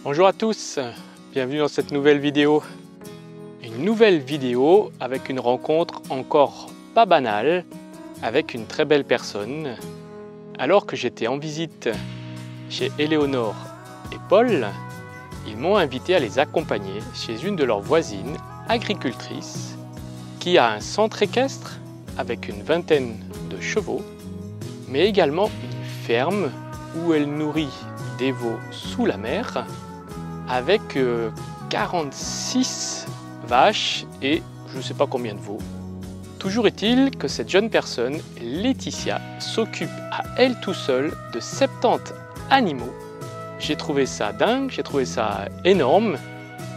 Bonjour à tous, bienvenue dans cette nouvelle vidéo. Une nouvelle vidéo avec une rencontre encore pas banale avec une très belle personne. Alors que j'étais en visite chez Éléonore et Paul, ils m'ont invité à les accompagner chez une de leurs voisines agricultrices qui a un centre équestre avec une vingtaine de chevaux, mais également une ferme où elle nourrit des veaux sous la mer avec 46 vaches et je ne sais pas combien de veaux. Toujours est-il que cette jeune personne, Laetitia, s'occupe à elle tout seule de 70 animaux. J'ai trouvé ça dingue, j'ai trouvé ça énorme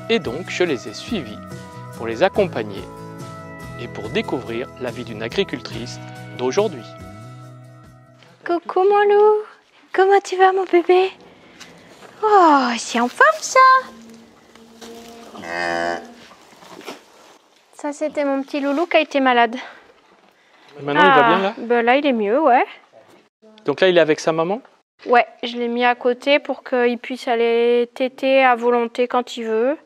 et donc je les ai suivis pour les accompagner et pour découvrir la vie d'une agricultrice d'aujourd'hui. Coucou mon loup, comment tu vas mon bébé? Oh, c'est en forme ça. Ça c'était mon petit loulou qui a été malade. Et maintenant il va bien là? Ben là il est mieux, ouais. Donc là il est avec sa maman? Ouais, je l'ai mis à côté pour qu'il puisse aller téter à volonté quand il veut.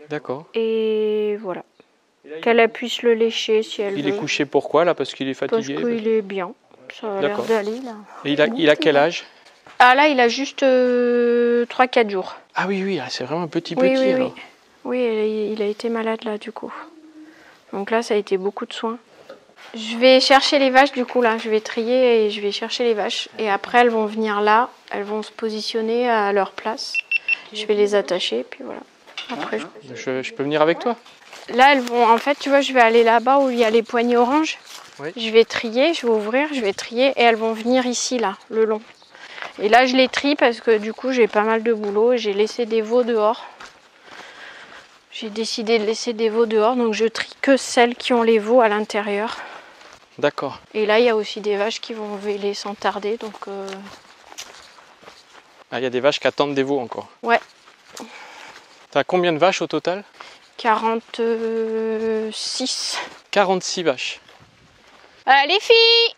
D'accord. Et voilà. Qu'elle puisse le lécher si elle veut. Il est couché pourquoi là? Parce qu'il est fatigué? Parce qu'il est bien. Ça a l'air d'aller là. Et il a quel âge? Ah là il a juste 3-4 jours. Ah oui, c'est vraiment un petit Oui, alors. Oui, il a été malade là du coup. Donc là ça a été beaucoup de soins. Je vais chercher les vaches du coup là, je vais trier et je vais chercher les vaches. Et après elles vont venir là, elles vont se positionner à leur place. Je vais les attacher et puis voilà. Après, je peux venir avec toi? Là elles vont, en fait tu vois je vais aller là-bas où il y a les poignées oranges. Oui. Je vais trier, je vais ouvrir, je vais trier et elles vont venir ici là, le long. Et là je les trie parce que du coup j'ai pas mal de boulot, j'ai laissé des veaux dehors. J'ai décidé de laisser des veaux dehors, donc je trie que celles qui ont les veaux à l'intérieur. D'accord. Et là il y a aussi des vaches qui vont véler sans tarder, donc... Ah, il y a des vaches qui attendent des veaux encore. Ouais. T'as combien de vaches au total? 46. 46 vaches. Les filles!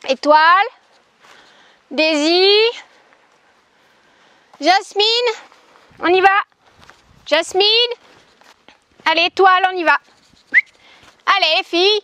Étoile! Daisy! Jasmine! On y va! Jasmine! Allez, Étoile, on y va! Allez, les filles!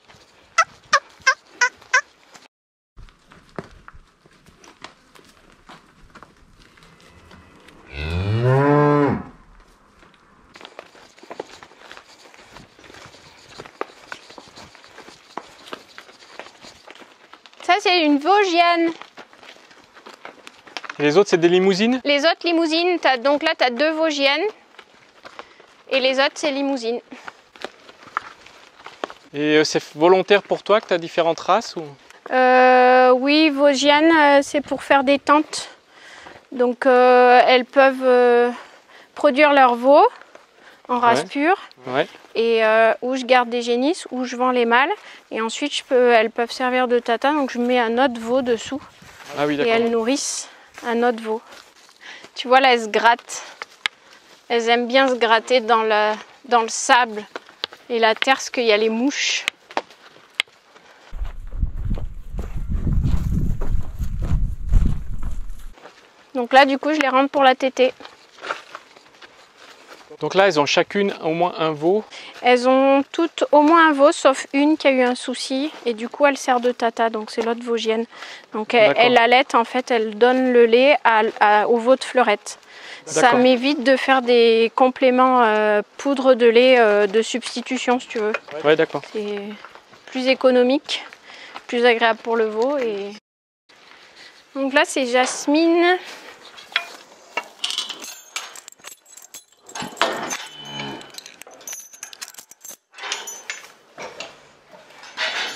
Ça, c'est une Vosgienne. Et les autres, c'est des limousines? Les autres limousines, donc là, tu as 2 Vosgiennes. Et les autres, c'est limousines. Et c'est volontaire pour toi que tu as différentes races ou... Oui, Vosgiennes, c'est pour faire des tentes. Donc, elles peuvent produire leurs veaux en race pure. Ouais. Et où je garde des génisses, où je vends les mâles. Et ensuite, elles peuvent servir de tata. Donc, je mets un autre veau dessous. Ah oui, et d'accord. elles nourrissent un autre veau. Tu vois, là, elles se grattent. Elles aiment bien se gratter dans le sable et la terre, parce qu'il y a les mouches. Donc là, du coup, je les rentre pour la tétée. Donc là, elles ont chacune au moins un veau? Elles ont toutes au moins un veau, sauf une qui a eu un souci. Et du coup, elle sert de tata, donc c'est l'autre Vosgienne. Donc elle allaite, en fait, elle donne le lait au veau de fleurette. Ça m'évite de faire des compléments poudre de lait de substitution, si tu veux. Ouais, d'accord. C'est plus économique, plus agréable pour le veau. Donc là, c'est Jasmine.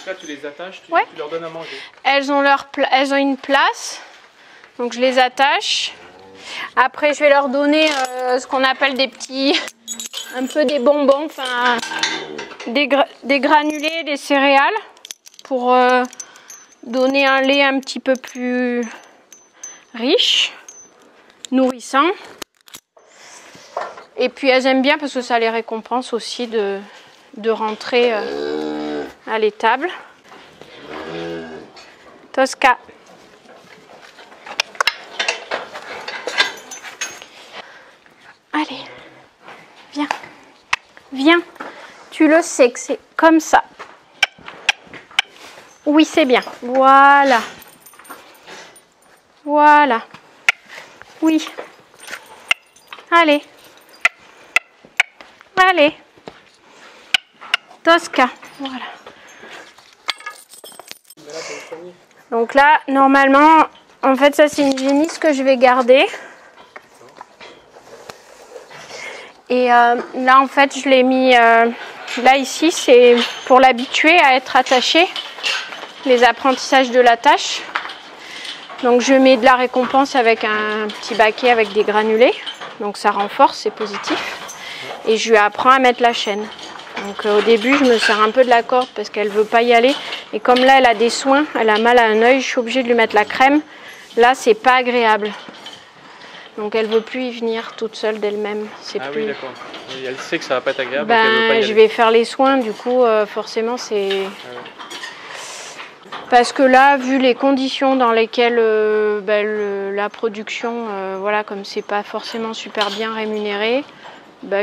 Là, tu les attaches, tu leur donnes à manger. Elles ont une place, donc je les attache. Après, je vais leur donner ce qu'on appelle un peu des bonbons, enfin des granulés, des céréales, pour donner un lait un petit peu plus riche, nourrissant. Et puis elles aiment bien parce que ça les récompense aussi de rentrer à l'étable. Tosca. Allez, viens, viens. Tu le sais que c'est comme ça. Oui, c'est bien. Voilà. Voilà. Oui. Allez. Allez. Tosca. Voilà. Donc là, normalement, en fait, ça c'est une génisse que je vais garder. Et là, en fait, je l'ai mis... là, ici, c'est pour l'habituer à être attaché. Les apprentissages de la tâche. Donc je mets de la récompense avec un petit baquet avec des granulés. Donc ça renforce, c'est positif. Et je lui apprends à mettre la chaîne. Donc au début, je me sers un peu de la corde parce qu'elle ne veut pas y aller. Et comme là, elle a des soins, elle a mal à un œil, je suis obligée de lui mettre la crème. Là, c'est pas agréable. Donc elle ne veut plus y venir toute seule d'elle-même. Ah plus... oui, d'accord. Elle sait que ça va pas être agréable. Ben, donc elle veut pas y aller. Je vais faire les soins, du coup, forcément, c'est... Ah ouais. Parce que là, vu les conditions dans lesquelles la production, voilà, comme c'est pas forcément super bien rémunéré,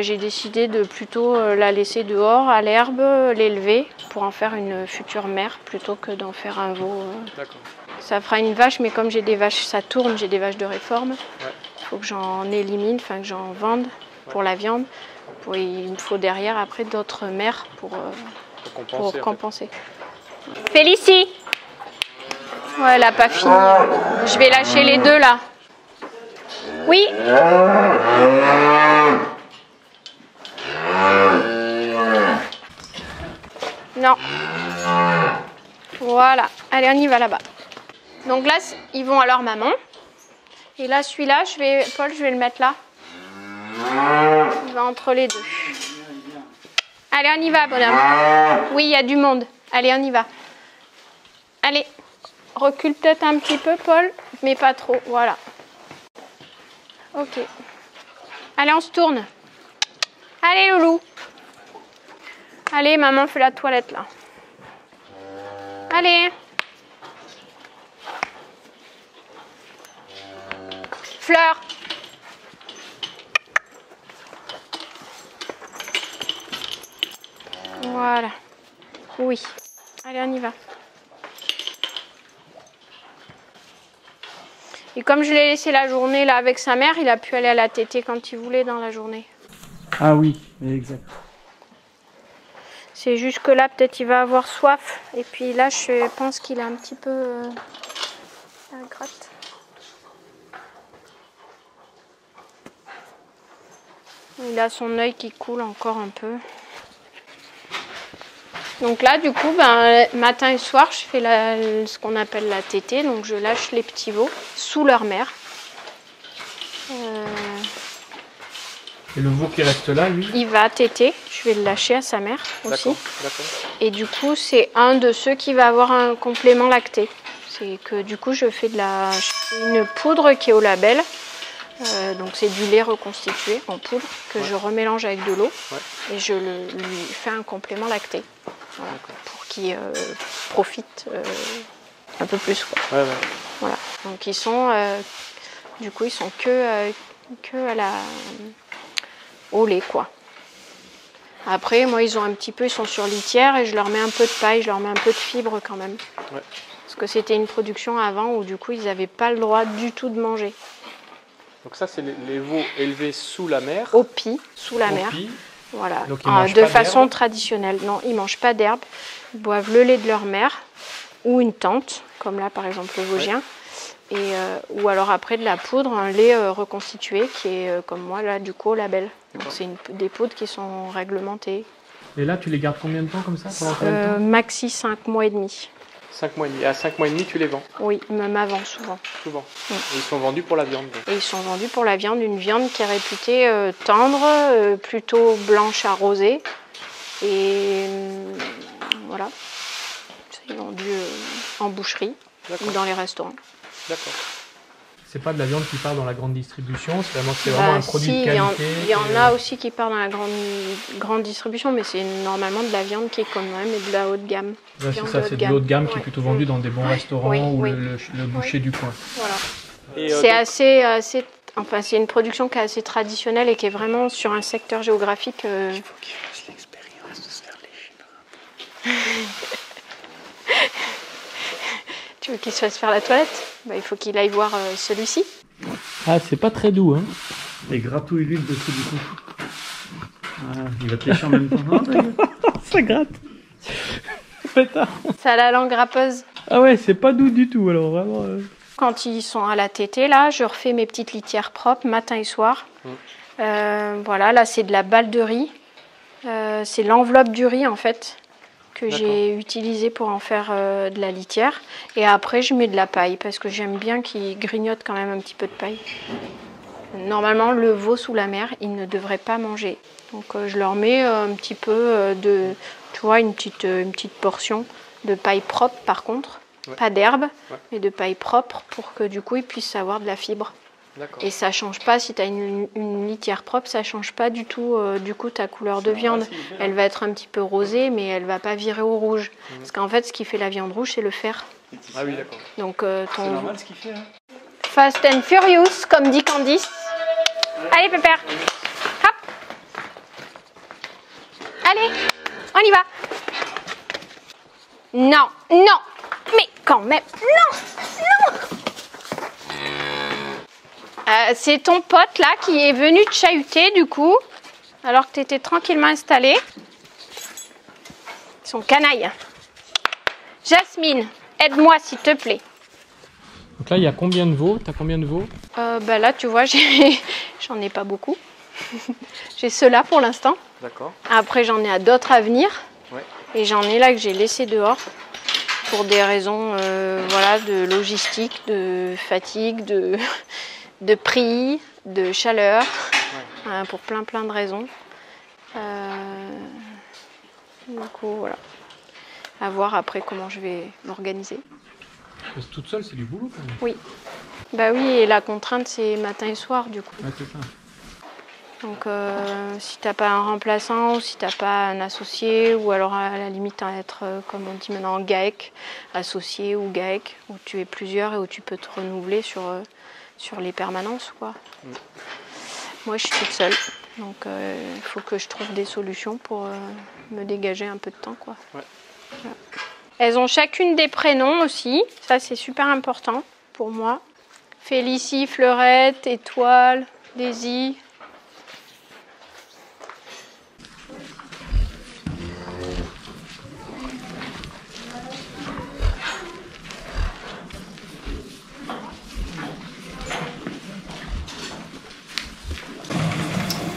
j'ai décidé de plutôt la laisser dehors à l'herbe, l'élever pour en faire une future mère plutôt que d'en faire un veau. D'accord. Ça fera une vache, mais comme j'ai des vaches, ça tourne, j'ai des vaches de réforme. Ouais. Il faut que j'en élimine, enfin que j'en vende pour la viande. Il me faut derrière après d'autres mères pour compenser. Félicie! Ouais, elle n'a pas fini. Je vais lâcher les deux là. Oui. Non. Voilà. Allez, on y va là-bas. Donc là, ils vont à leur maman. Et là, celui-là, Paul, je vais le mettre là. Il va entre les deux. Allez, on y va, bonhomme. Oui, il y a du monde. Allez, on y va. Allez. Recule peut-être un petit peu, Paul, mais pas trop. Voilà. Ok. Allez, on se tourne. Allez, loulou. Allez, maman fait la toilette, là. Allez. Fleur. Voilà. Oui. Allez, on y va. Et comme je l'ai laissé la journée là avec sa mère, il a pu aller à la tétée quand il voulait dans la journée. Ah oui, exact. C'est juste que là, peut-être il va avoir soif. Et puis là, je pense qu'il a un petit peu la gratte. Il a son œil qui coule encore un peu. Donc là, du coup, matin et soir, je fais ce qu'on appelle la tétée. Donc je lâche les petits veaux sous leur mère. Et le veau qui reste là, lui? Il va téter. Je vais le lâcher à sa mère aussi. D'accord. Et du coup, c'est un de ceux qui va avoir un complément lacté. C'est que du coup, je fais une poudre qui est au label. Donc c'est du lait reconstitué en poudre que je remélange avec de l'eau. Et je lui fais un complément lacté. Voilà, pour qu'il profite un peu plus, quoi. Voilà. Donc ils sont du coup ils sont que au lait, quoi. Après moi ils sont sur litière et je leur mets un peu de paille, je leur mets un peu de fibre quand même. Parce que c'était une production avant où du coup ils n'avaient pas le droit du tout de manger. Donc ça c'est les veaux élevés sous la mer. Au pis, sous la mer. Voilà, de façon traditionnelle. Non, ils ne mangent pas d'herbe. Ils boivent le lait de leur mère ou une tante, comme là par exemple le Vosgien. Ou alors après de la poudre, un lait reconstitué qui est comme moi là du coup au label. Donc c'est des poudres qui sont réglementées. Et là tu les gardes combien de temps comme ça? Pendant combien de temps? Maxi 5 mois et demi. 5 mois et demi. Et à 5 mois et demi tu les vends? Oui, même avant souvent. Souvent. Et ils sont vendus pour la viande donc. Et ils sont vendus pour la viande, une viande qui est réputée tendre, plutôt blanche à rosée. Et voilà. C'est vendu en boucherie ou dans les restaurants. D'accord. C'est pas de la viande qui part dans la grande distribution, c'est vraiment un produit de qualité. Il y en a aussi qui part dans la grande distribution, mais c'est normalement de la viande qui est quand même de la haute gamme. Ouais, c'est ça, c'est de l'haut de gamme qui est plutôt vendue dans des bons restaurants ou le boucher du coin. Voilà. C'est assez Enfin, c'est une production qui est assez traditionnelle et qui est vraiment sur un secteur géographique. Il faut qu'il fasse l'expérience de se faire lécher. Tu veux qu'il se fasse faire la toilette? Bah, il faut qu'il aille voir celui-ci. Ah, c'est pas très doux, hein. Et gratouille l'huile dessous du coup. Voilà, il va te lécher en même temps. Ça gratte. Putain. Ça a la langue râpeuse. Ah ouais, c'est pas doux du tout, alors vraiment. Quand ils sont à la tétée, là, je refais mes petites litières propres matin et soir. Voilà, là, c'est de la balle de riz. C'est l'enveloppe du riz, en fait, que j'ai utilisée pour en faire de la litière. Et après, je mets de la paille, parce que j'aime bien qu'ils grignotent quand même un petit peu de paille. Normalement, le veau sous la mer, ils ne devraient pas manger. Donc, je leur mets un petit peu de, tu vois, une petite portion de paille propre, par contre. Ouais. Pas d'herbe, mais de paille propre pour que du coup ils puissent avoir de la fibre. Et ça change pas, si tu as une litière propre, ça change pas du tout du coup ta couleur de viande. Elle va être un petit peu rosée, mais elle va pas virer au rouge. Parce qu'en fait, ce qui fait la viande rouge, c'est le fer. Ah oui, d'accord. Donc c'est normal ce qu'il fait. Hein. Fast and Furious, comme dit Candice. Allez, Pépère. Hop. Allez, on y va. Non, non. Mais quand même, non, non. C'est ton pote là qui est venu te chahuter du coup, alors que tu étais tranquillement installé. Son canaille. Jasmine, aide-moi s'il te plaît. Donc là, il y a combien de veaux? T'as combien de veaux? Bah là, tu vois, j'en ai pas beaucoup. J'ai ceux-là pour l'instant. D'accord. Après, j'en ai à d'autres à venir. Ouais. Et j'en ai là que j'ai laissé dehors. Pour des raisons voilà, de logistique, de fatigue, de prix, de chaleur, pour plein de raisons. Du coup, voilà. À voir après comment je vais m'organiser. Parce que toute seule, c'est du boulot quand même. Oui. Bah oui, et la contrainte, c'est matin et soir du coup. Ouais, c'est ça. Donc si t'as pas un remplaçant ou si t'as pas un associé ou alors à la limite être comme on dit maintenant GAEC, associé ou GAEC, où tu es plusieurs et où tu peux te renouveler sur les permanences quoi. Moi je suis toute seule, donc il faut que je trouve des solutions pour me dégager un peu de temps quoi. Ouais. Voilà. Elles ont chacune des prénoms aussi, ça c'est super important pour moi. Félicie, Fleurette, Étoile, Daisy.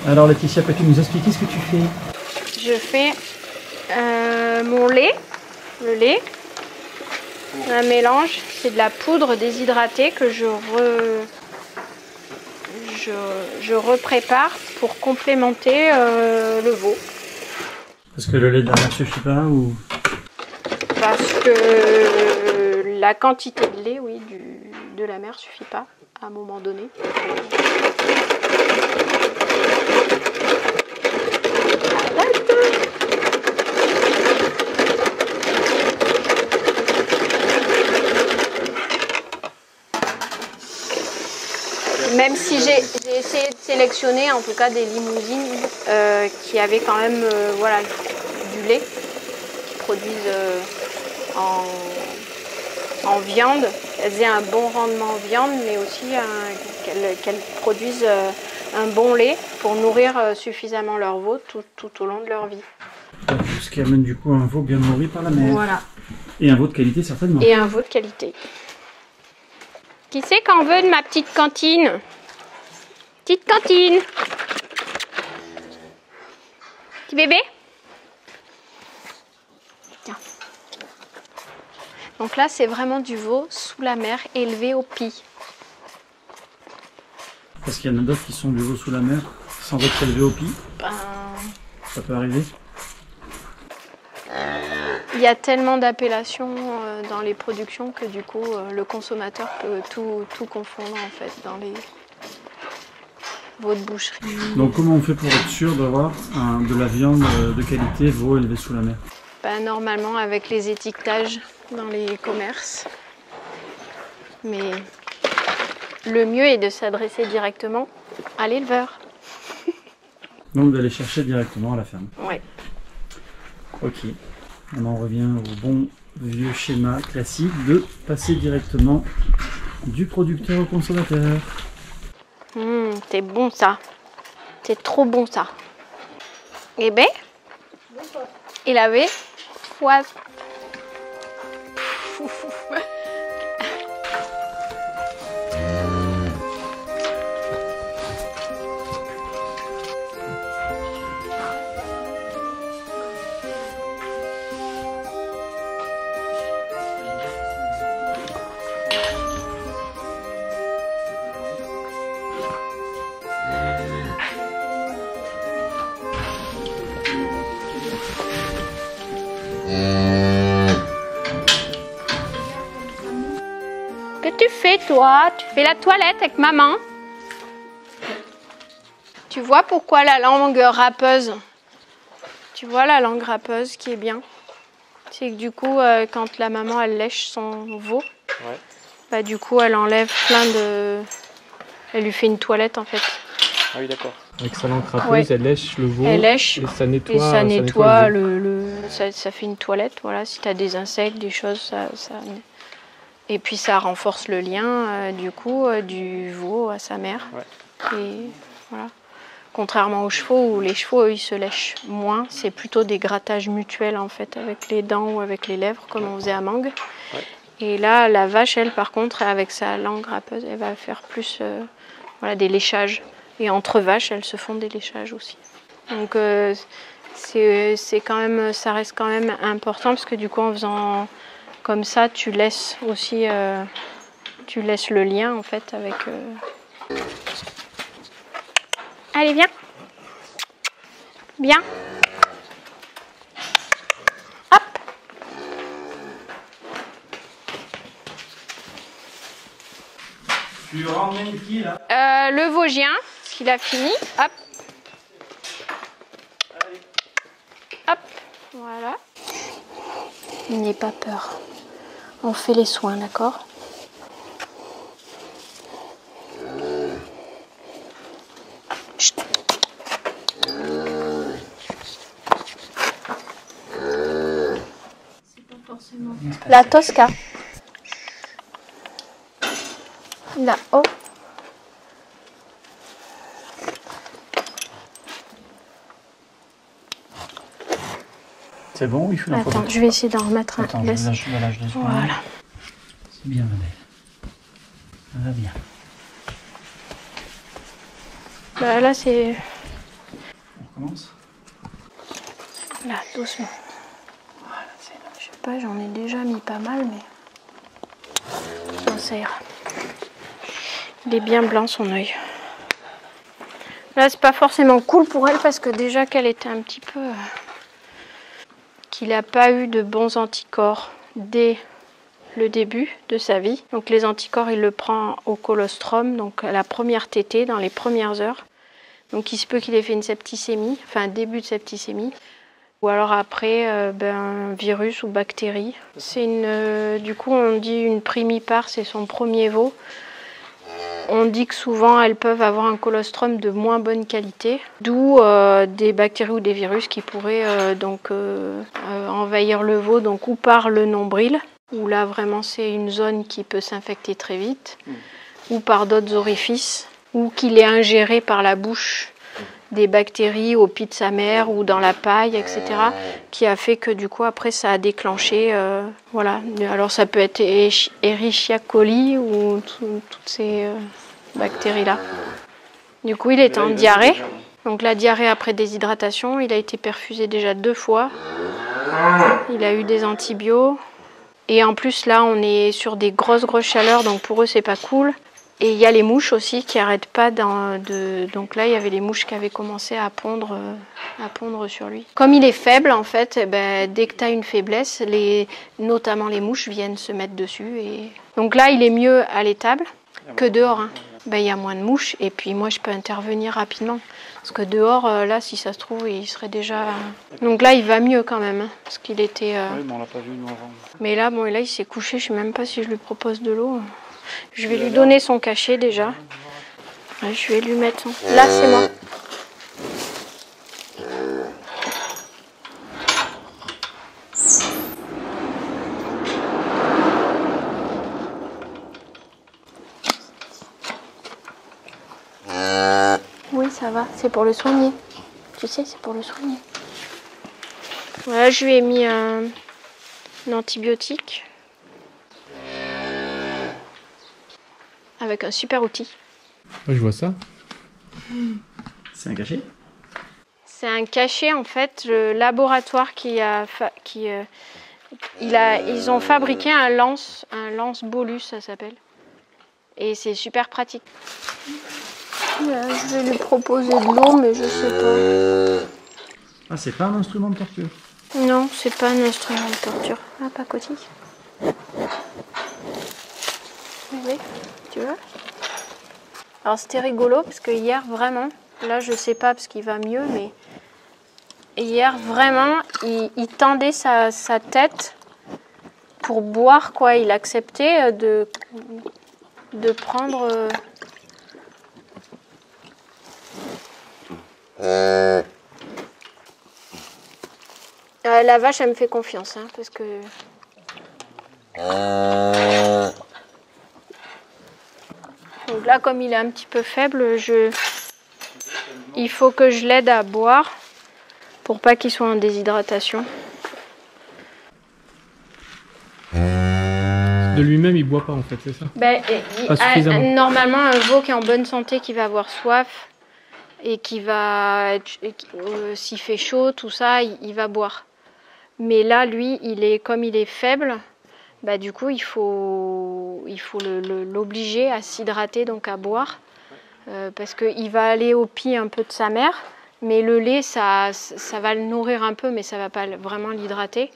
Alors Laetitia, peux-tu nous expliquer ce que tu fais? Je fais mon lait, le lait, un mélange, c'est de la poudre déshydratée que je reprépare pour complémenter le veau. Parce que le lait de la mer suffit pas ou? Parce que la quantité de lait, oui, de la mer suffit pas à un moment donné. Même si j'ai essayé de sélectionner en tout cas des limousines qui avaient quand même voilà, du lait, qui produisent en viande. Elles aient un bon rendement en viande, mais aussi qu'elles produisent un bon lait pour nourrir suffisamment leur veau tout au long de leur vie. Ce qui amène du coup un veau bien nourri par la mer. Voilà. Et un veau de qualité certainement. Et un veau de qualité. Qui c'est qu'en veut de ma petite cantine? Petite cantine. Petit bébé? Tiens. Donc là, c'est vraiment du veau sous la mer, élevé au pis. Parce qu'il y en a d'autres qui sont du veau sous la mer, sans être élevés au pis. Ça peut arriver. Il y a tellement d'appellations dans les productions que du coup le consommateur peut tout confondre en fait dans les veaux de boucherie. Donc comment on fait pour être sûr d'avoir de la viande de qualité veau élevé sous la mer? Normalement avec les étiquetages dans les commerces. Mais le mieux est de s'adresser directement à l'éleveur. Donc d'aller chercher directement à la ferme. Ouais. Ok. On en revient au bon vieux schéma classique de passer directement du producteur au consommateur. C'est bon ça. C'est trop bon ça. Eh ben, il avait soif. Que tu fais toi? Tu fais la toilette avec maman? Tu vois pourquoi la langue râpeuse? Tu vois la langue râpeuse qui est bien? C'est que du coup, quand la maman elle lèche son veau, Ouais. bah du coup elle enlève plein de... Elle lui fait une toilette en fait. Ah oui, d'accord. Avec sa langue râpeuse, Ouais. elle lèche le veau. Elle lèche et ça nettoie, et ça nettoie le veau. ça fait une toilette. Voilà, si tu as des insectes, des choses, ça... Et puis ça renforce le lien du coup du veau à sa mère. Ouais. Et voilà. Contrairement aux chevaux, où les chevaux eux, ils se lèchent moins, c'est plutôt des grattages mutuels en fait avec les dents ou avec les lèvres comme on faisait à Mangue. Ouais. Et là, la vache, elle par contre, avec sa langue râpeuse, elle va faire plus voilà, des léchages. Et entre vaches, elles se font des léchages aussi. Donc c'est quand même, ça reste quand même important parce que du coup en faisant comme ça, tu laisses aussi tu laisses le lien en fait avec. Allez, viens. Viens. Hop. Tu ramènes qui là? Le Vosgien, qu'il a fini. Hop. Hop. Voilà. N'ayez pas peur. On fait les soins, d'accord? Chut. La Tosca. Là-haut. C'est bon, il faut la photo. Attends, je vais essayer d'en remettre un. Attends, Laisse. je lâche deux secondes. Voilà. C'est bien, ma belle. Ça va bien. Bah, là, c'est. On commence. Là, doucement. Voilà, c'est là. Je sais pas, j'en ai déjà mis pas mal, mais. Non, ça ira. Il est bien blanc, son œil. Là, c'est pas forcément cool pour elle parce que déjà qu'elle était un petit peu. Qu'il n'a pas eu de bons anticorps dès le début de sa vie. Donc les anticorps, il le prend au colostrum, donc à la première tétée, dans les premières heures. Donc il se peut qu'il ait fait une septicémie, enfin un début de septicémie. Ou alors après, un virus ou bactérie. C'est une, du coup, on dit une primipare, c'est son premier veau. On dit que souvent elles peuvent avoir un colostrum de moins bonne qualité, d'où des bactéries ou des virus qui pourraient envahir le veau, donc ou par le nombril, où là vraiment c'est une zone qui peut s'infecter très vite, ou par d'autres orifices, ou qu'il est ingéré par la bouche des bactéries au pied de sa mère ou dans la paille, etc., qui a fait que du coup après ça a déclenché, voilà. Alors ça peut être Escherichia coli ou toutes ces bactéries-là. Du coup il est en diarrhée, donc la diarrhée après déshydratation, il a été perfusé déjà 2 fois, il a eu des antibiotiques, et en plus là on est sur des grosses chaleurs, donc pour eux c'est pas cool. Et il y a les mouches aussi qui n'arrêtent pas donc là il y avait les mouches qui avaient commencé à pondre sur lui. Comme il est faible en fait, dès que tu as une faiblesse, notamment les mouches viennent se mettre dessus. Donc là il est mieux à l'étable que dehors. Hein. Il y a moins de mouches et puis moi je peux intervenir rapidement. Parce que dehors, là si ça se trouve, il serait déjà... Donc là il va mieux quand même, hein, parce qu'il était... Oui, mais on l'a pas vu nous avant. Mais là, là il s'est couché, je sais même pas si je lui propose de l'eau. Je vais lui donner son cachet déjà. Je vais lui mettre son... Là, c'est moi. Oui, ça va. C'est pour le soigner. Tu sais, c'est pour le soigner. Voilà, je lui ai mis un antibiotique. Avec un super outil. Ouais, je vois ça. C'est un cachet? C'est un cachet en fait, le laboratoire ils ont fabriqué un lance bolus ça s'appelle. Et c'est super pratique. Là, je vais lui proposer de l'eau mais je sais pas. Ah, c'est pas un instrument de torture? Non, c'est pas un instrument de torture. Ah, pas cotille. Oui, tu veux? Alors c'était rigolo parce que hier vraiment, là je sais pas parce qu'il va mieux, mais hier vraiment il tendait sa tête pour boire quoi. Il acceptait de prendre. La vache elle me fait confiance hein, parce que. Donc là, comme il est un petit peu faible, il faut que je l'aide à boire pour pas qu'il soit en déshydratation. De lui-même, il boit pas en fait, c'est ça? Ben, Pas suffisamment. normalement, un veau qui est en bonne santé, qui va avoir soif et qui va, s'il fait chaud, tout ça, il va boire. Mais là, lui, comme il est faible. Bah, du coup, il faut l'obliger à s'hydrater, donc à boire, parce qu'il va aller au pied un peu de sa mère, mais le lait, ça va le nourrir un peu, mais ça va pas vraiment l'hydrater.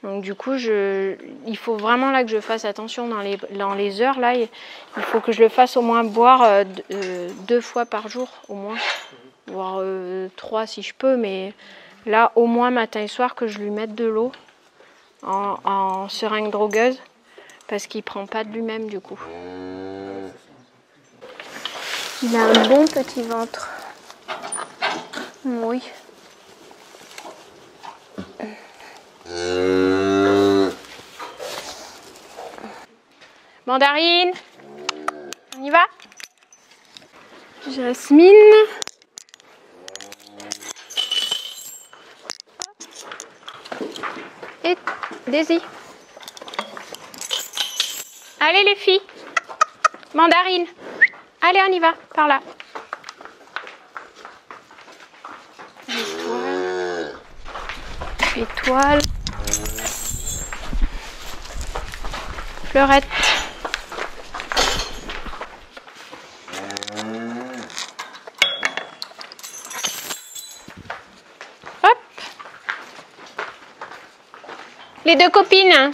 Donc du coup, il faut vraiment là que je fasse attention dans les heures. Là, il faut que je le fasse au moins boire 2 fois par jour, au moins, voire 3 si je peux, mais là, au moins matin et soir, que je lui mette de l'eau. En seringue drogueuse parce qu'il prend pas de lui-même du coup. Il a un bon petit ventre. Oui. Mandarine, on y va? Jasmine. Et Daisy. Allez les filles. Mandarine. Allez, on y va, par là. Étoile. Fleurette. Hop. Les 2 copines. Hein.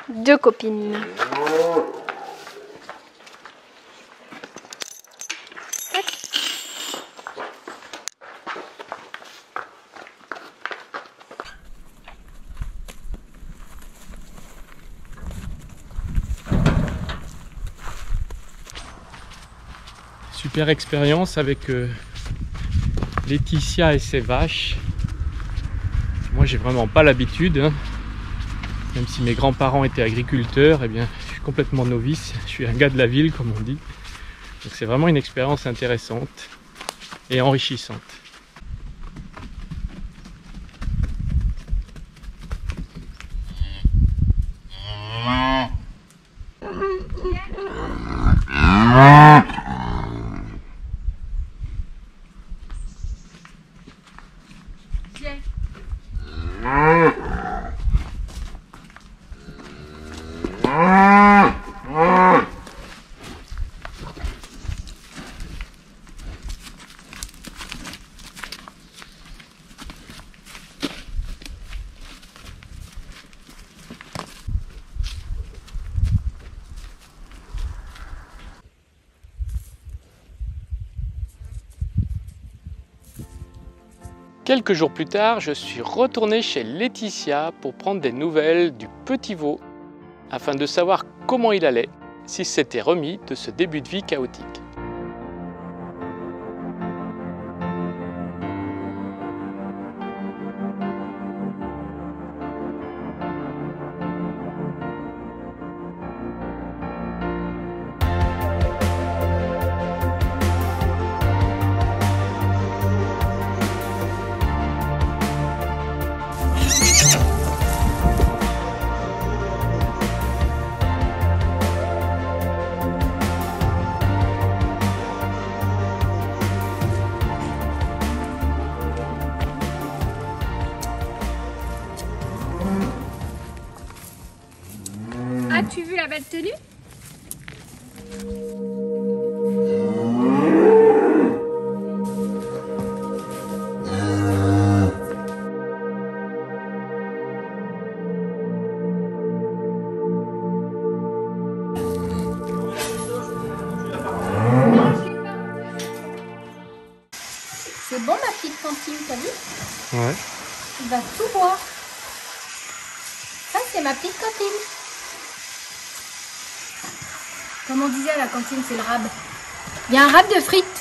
2 copines. Super expérience avec Laetitia et ses vaches. Moi j'ai vraiment pas l'habitude, hein. Même si mes grands-parents étaient agriculteurs, eh bien je suis complètement novice, je suis un gars de la ville comme on dit. Donc c'est vraiment une expérience intéressante et enrichissante. Quelques jours plus tard, je suis retourné chez Laetitia pour prendre des nouvelles du petit veau afin de savoir comment il allait, s'il s'était remis de ce début de vie chaotique. As-tu vu la belle tenue? C'est bon ma petite cantine, t'as vu? Ouais. Tu vas tout boire. Ça c'est ma petite cantine. Comme on disait à la cantine, c'est le rab. Il y a un rab de frites.